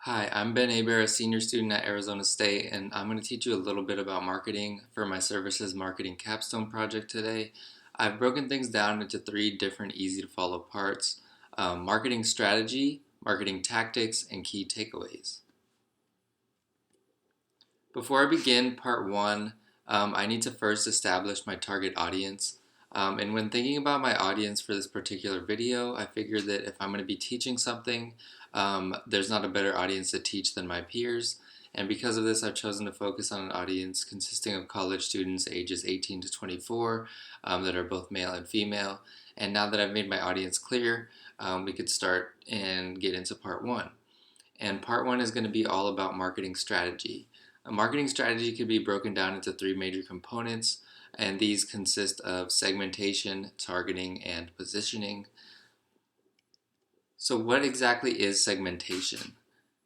Hi, I'm Ben Aber, a senior student at Arizona State, and I'm going to teach you a little bit about marketing for my services marketing capstone project today. I've broken things down into three different easy to follow parts: marketing strategy, marketing tactics, and key takeaways. Before I begin part one, I need to first establish my target audience. And when thinking about my audience for this particular video, I figured that if I'm going to be teaching something, there's not a better audience to teach than my peers. And because of this, I've chosen to focus on an audience consisting of college students ages 18 to 24 that are both male and female. And now that I've made my audience clear, we could start and get into part one. And part one is going to be all about marketing strategy. A marketing strategy could be broken down into three major components, and these consist of segmentation, targeting, and positioning. So, what exactly is segmentation?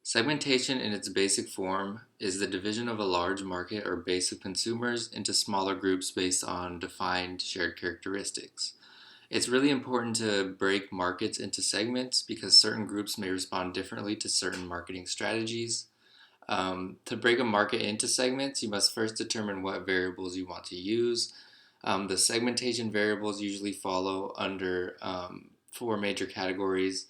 Segmentation, in its basic form, is the division of a large market or base of consumers into smaller groups based on defined shared characteristics. It's really important to break markets into segments because certain groups may respond differently to certain marketing strategies. To break a market into segments, you must first determine what variables you want to use. The segmentation variables usually follow under four major categories,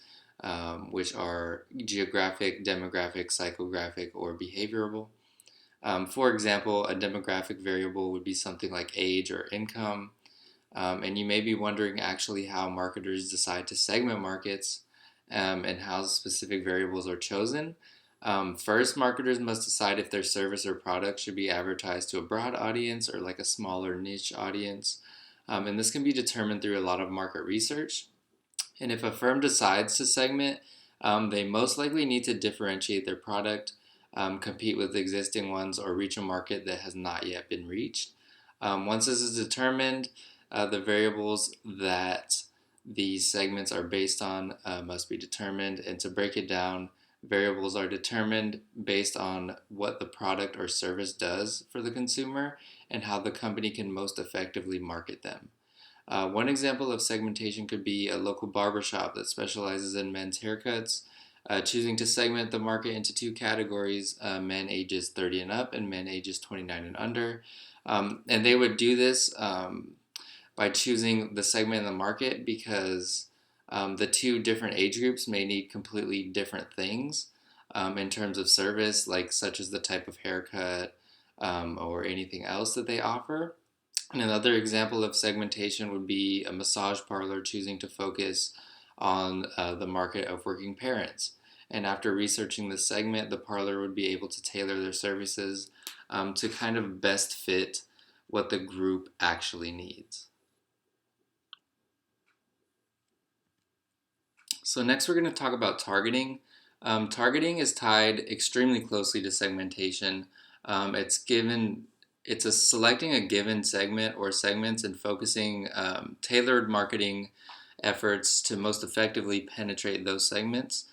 which are geographic, demographic, psychographic, or behavioral. For example, a demographic variable would be something like age or income. And you may be wondering actually how marketers decide to segment markets and how specific variables are chosen. First, marketers must decide if their service or product should be advertised to a broad audience or like a smaller niche audience. And this can be determined through a lot of market research. And if a firm decides to segment, they most likely need to differentiate their product, compete with existing ones, or reach a market that has not yet been reached. Once this is determined, the variables that these segments are based on must be determined. And to break it down, variables are determined based on what the product or service does for the consumer and how the company can most effectively market them. One example of segmentation could be a local barbershop that specializes in men's haircuts, choosing to segment the market into two categories: men ages 30 and up and men ages 29 and under. And they would do this by choosing the segment in the market because the two different age groups may need completely different things in terms of service, like such as the type of haircut or anything else that they offer. And another example of segmentation would be a massage parlor choosing to focus on the market of working parents. And after researching the segment, the parlor would be able to tailor their services to kind of best fit what the group actually needs. So next we're going to talk about targeting. Targeting is tied extremely closely to segmentation. It's a selecting a given segment or segments and focusing tailored marketing efforts to most effectively penetrate those segments.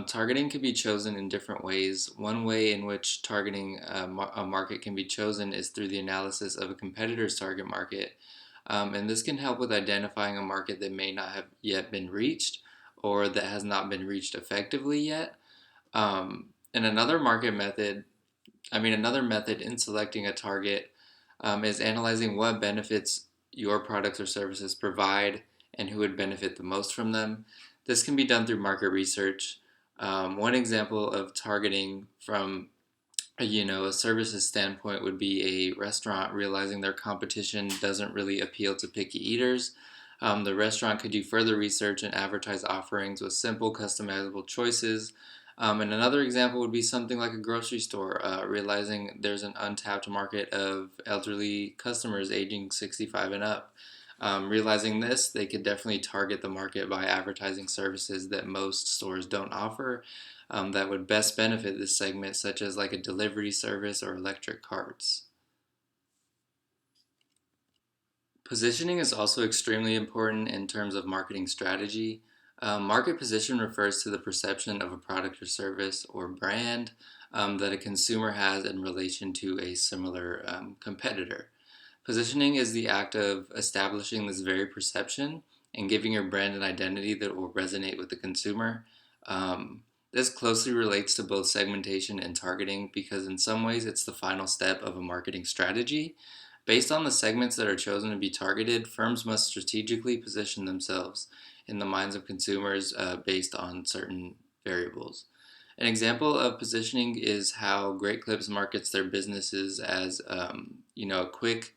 Targeting can be chosen in different ways. One way in which targeting a market can be chosen is through the analysis of a competitor's target market. And this can help with identifying a market that may not have yet been reached or that has not been reached effectively yet. And another method in selecting a target is analyzing what benefits your products or services provide and who would benefit the most from them. This can be done through market research. One example of targeting from a services standpoint would be a restaurant realizing their competition doesn't really appeal to picky eaters. The restaurant could do further research and advertise offerings with simple, customizable choices. And another example would be something like a grocery store, realizing there's an untapped market of elderly customers aging 65 and up. Realizing this, they could definitely target the market by advertising services that most stores don't offer that would best benefit this segment, such as like a delivery service or electric carts. Positioning is also extremely important in terms of marketing strategy. Market position refers to the perception of a product or service or brand that a consumer has in relation to a similar competitor. Positioning is the act of establishing this very perception and giving your brand an identity that will resonate with the consumer. This closely relates to both segmentation and targeting because, in some ways, it's the final step of a marketing strategy. Based on the segments that are chosen to be targeted, firms must strategically position themselves in the minds of consumers based on certain variables. An example of positioning is how Great Clips markets their businesses as, a quick,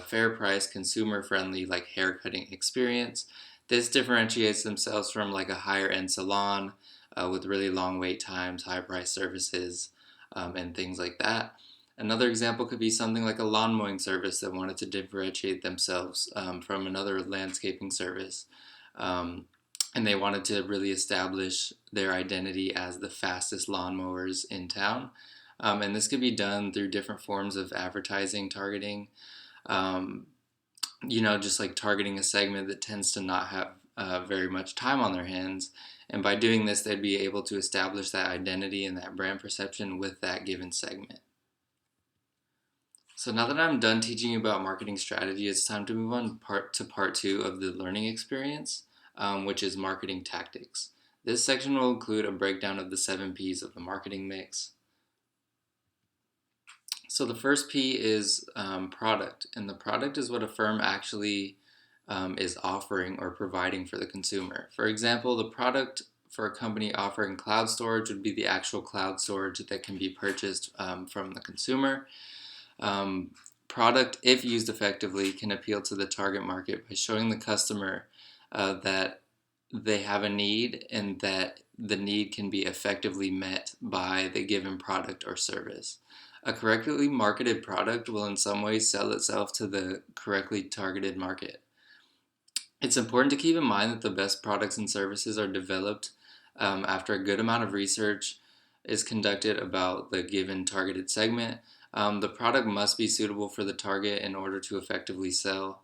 fair price, consumer friendly, like haircutting experience. This differentiates themselves from like a higher end salon with really long wait times, high price services, and things like that. Another example could be something like a lawn mowing service that wanted to differentiate themselves from another landscaping service. Um, and they wanted to really establish their identity as the fastest lawnmowers in town. And this could be done through different forms of advertising targeting, um, just like targeting a segment that tends to not have very much time on their hands. And by doing this, they'd be able to establish that identity and that brand perception with that given segment. So now that I'm done teaching you about marketing strategy, it's time to move on to part two of the learning experience, which is marketing tactics. This section will include a breakdown of the 7 P's of the marketing mix. So the first P is product, and the product is what a firm actually is offering or providing for the consumer. For example, the product for a company offering cloud storage would be the actual cloud storage that can be purchased from the consumer. Um, Product, if used effectively, can appeal to the target market by showing the customer that they have a need and that the need can be effectively met by the given product or service. A correctly marketed product will in some ways sell itself to the correctly targeted market. It's important to keep in mind that the best products and services are developed after a good amount of research is conducted about the given targeted segment. The product must be suitable for the target in order to effectively sell.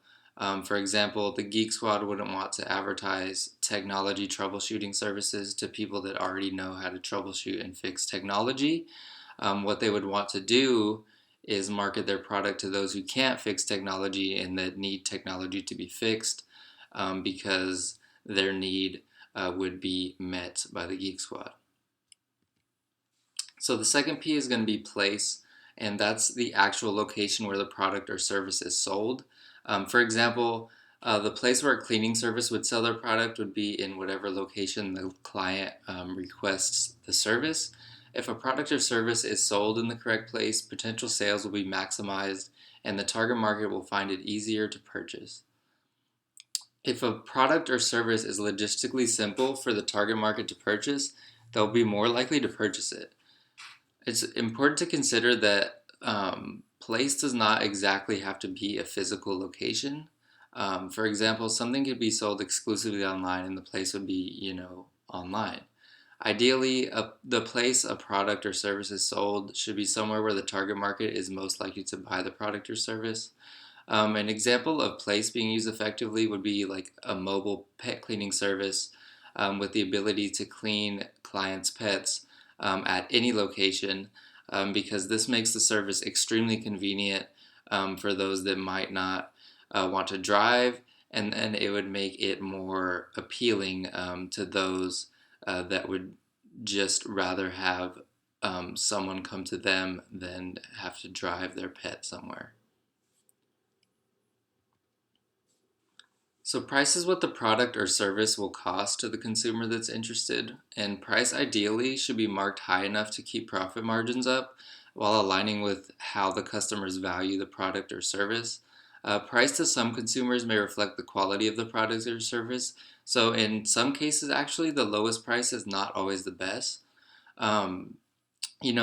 For example, the Geek Squad wouldn't want to advertise technology troubleshooting services to people that already know how to troubleshoot and fix technology. What they would want to do is market their product to those who can't fix technology and that need technology to be fixed because their need would be met by the Geek Squad. So the second P is going to be place, and that's the actual location where the product or service is sold. For example, the place where a cleaning service would sell their product would be in whatever location the client requests the service. If a product or service is sold in the correct place, potential sales will be maximized and the target market will find it easier to purchase. If a product or service is logistically simple for the target market to purchase, they'll be more likely to purchase it. It's important to consider that place does not exactly have to be a physical location. For example, something could be sold exclusively online and the place would be, online. Ideally, the place a product or service is sold should be somewhere where the target market is most likely to buy the product or service. An example of place being used effectively would be like a mobile pet cleaning service with the ability to clean clients' pets at any location because this makes the service extremely convenient for those that might not want to drive, and it would make it more appealing to those that would just rather have someone come to them than have to drive their pet somewhere. So price is what the product or service will cost to the consumer that's interested, and price ideally should be marked high enough to keep profit margins up while aligning with how the customers value the product or service. Price to some consumers may reflect the quality of the product or service, so in some cases, actually, the lowest price is not always the best. Um,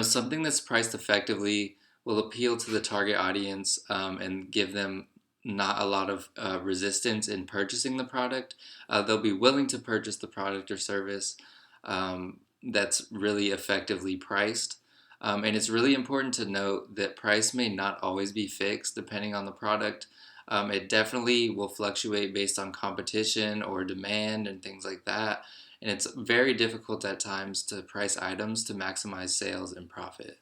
Something that's priced effectively will appeal to the target audience and give them not a lot of resistance in purchasing the product. They'll be willing to purchase the product or service that's really effectively priced. And it's really important to note that price may not always be fixed depending on the product. It definitely will fluctuate based on competition or demand and things like that. And it's very difficult at times to price items to maximize sales and profit.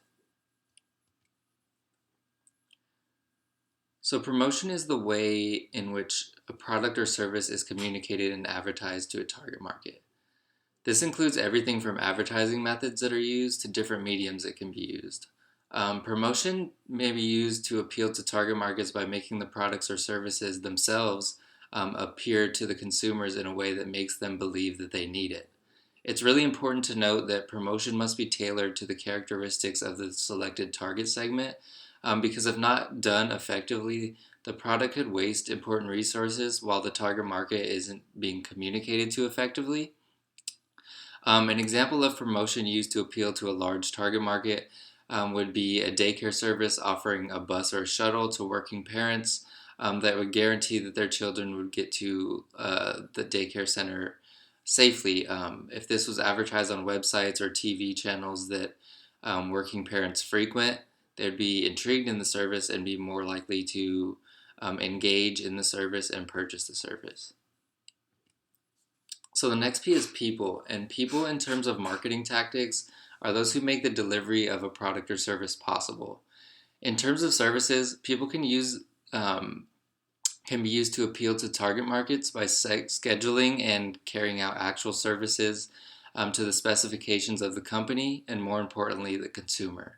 So, promotion is the way in which a product or service is communicated and advertised to a target market. This includes everything from advertising methods that are used to different mediums that can be used. Promotion may be used to appeal to target markets by making the products or services themselves appear to the consumers in a way that makes them believe that they need it. It's really important to note that promotion must be tailored to the characteristics of the selected target segment because if not done effectively, the product could waste important resources while the target market isn't being communicated to effectively. An example of promotion used to appeal to a large target market would be a daycare service offering a bus or a shuttle to working parents that would guarantee that their children would get to the daycare center safely. If this was advertised on websites or TV channels that working parents frequent, they'd be intrigued in the service and be more likely to engage in the service and purchase the service. So the next P is people, and people in terms of marketing tactics are those who make the delivery of a product or service possible. In terms of services, people um, can be used to appeal to target markets by scheduling and carrying out actual services to the specifications of the company and, more importantly, the consumer.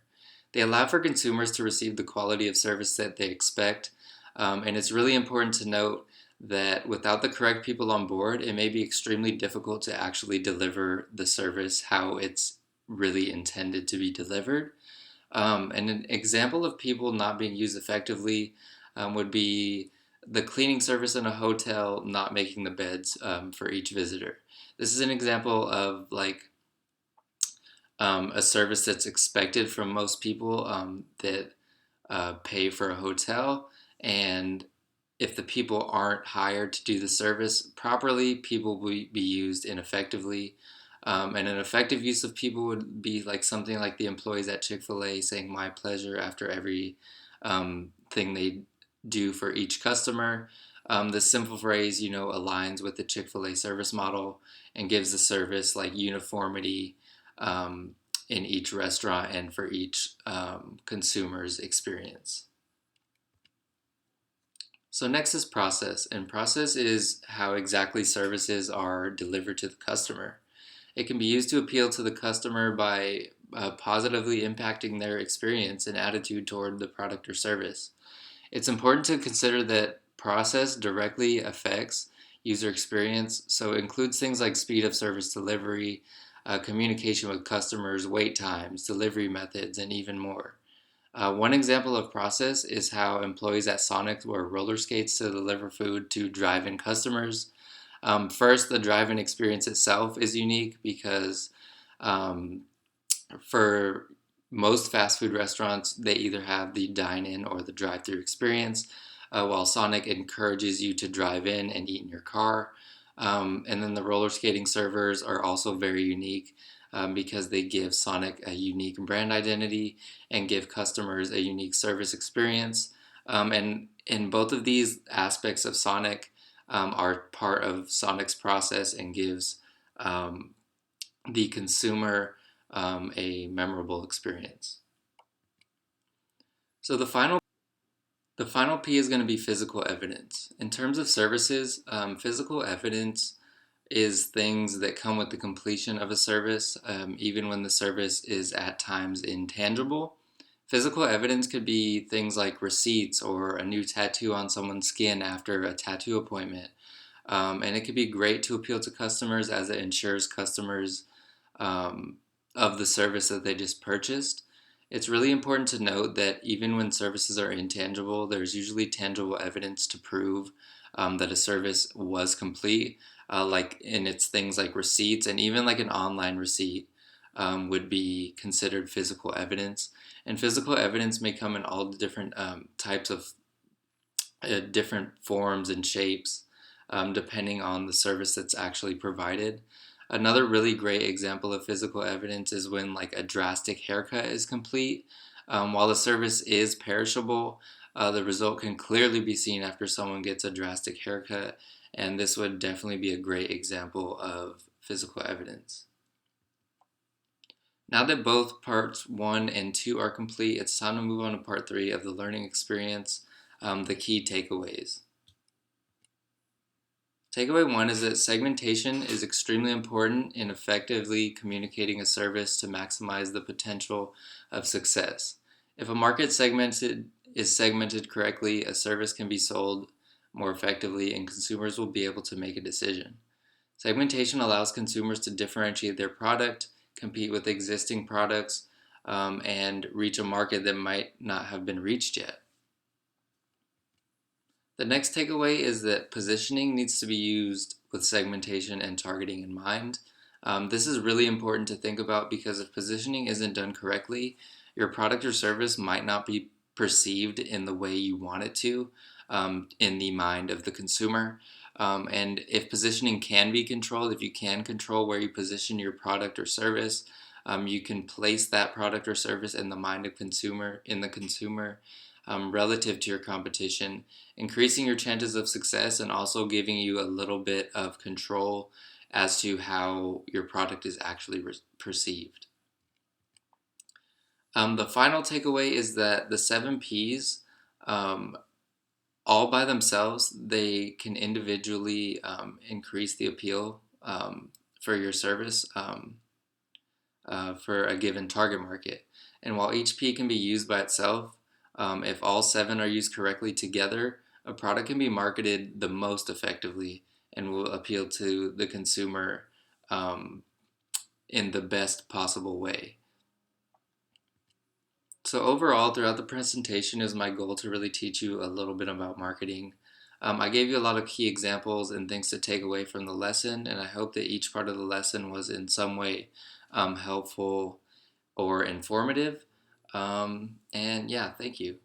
They allow for consumers to receive the quality of service that they expect, and it's really important to note that without the correct people on board, it may be extremely difficult to actually deliver the service how it's really intended to be delivered. And an example of people not being used effectively would be the cleaning service in a hotel not making the beds for each visitor. This is an example of a service that's expected from most people that pay for a hotel, and if the people aren't hired to do the service properly, people will be used ineffectively. And an effective use of people would be like something like the employees at Chick-fil-A saying "my pleasure" after every thing they do for each customer. This simple phrase, aligns with the Chick-fil-A service model and gives the service like uniformity in each restaurant and for each consumer's experience. So next is process, and process is how exactly services are delivered to the customer. It can be used to appeal to the customer by positively impacting their experience and attitude toward the product or service. It's important to consider that process directly affects user experience, so it includes things like speed of service delivery, communication with customers, wait times, delivery methods, and even more. One example of process is how employees at Sonic wear roller skates to deliver food to drive-in customers. First, the drive-in experience itself is unique because um, for most fast food restaurants, they either have the dine-in or the drive-through experience, while Sonic encourages you to drive in and eat in your car. And then the roller skating servers are also very unique because they give Sonic a unique brand identity and give customers a unique service experience. And in both of these aspects of Sonic are part of Sonic's process and gives um, the consumer a memorable experience. So the final P is going to be physical evidence. In terms of services, physical evidence is things that come with the completion of a service, even when the service is at times intangible. Physical evidence could be things like receipts or a new tattoo on someone's skin after a tattoo appointment. And it could be great to appeal to customers as it ensures customers um, of the service that they just purchased. It's really important to note that even when services are intangible, there's usually tangible evidence to prove that a service was complete, like in its things like receipts, and even like an online receipt would be considered physical evidence. And physical evidence may come in all the different types of different forms and shapes depending on the service that's actually provided. Another really great example of physical evidence is when like a drastic haircut is complete. While the service is perishable, the result can clearly be seen after someone gets a drastic haircut, and this would definitely be a great example of physical evidence. Now that both parts 1 and 2 are complete, it's time to move on to part 3 of the learning experience, the key takeaways. Takeaway one is that segmentation is extremely important in effectively communicating a service to maximize the potential of success. If a market segmented is segmented correctly, a service can be sold more effectively and consumers will be able to make a decision. Segmentation allows consumers to differentiate their product, compete with existing products, and reach a market that might not have been reached yet. The next takeaway is that positioning needs to be used with segmentation and targeting in mind. This is really important to think about because if positioning isn't done correctly, your product or service might not be perceived in the way you want it to in the mind of the consumer. And if positioning can be controlled, if you can control where you position your product or service, you can place that product or service in the mind of consumer relative to your competition, increasing your chances of success and also giving you a little bit of control as to how your product is actually perceived. The final takeaway is that the 7Ps, um, all by themselves, they can individually increase the appeal for your service for a given target market. And while each P can be used by itself, if all seven are used correctly together, a product can be marketed the most effectively and will appeal to the consumer um, in the best possible way. So overall, throughout the presentation is my goal to really teach you a little bit about marketing. I gave you a lot of key examples and things to take away from the lesson, and I hope that each part of the lesson was in some way helpful or informative. And yeah, thank you.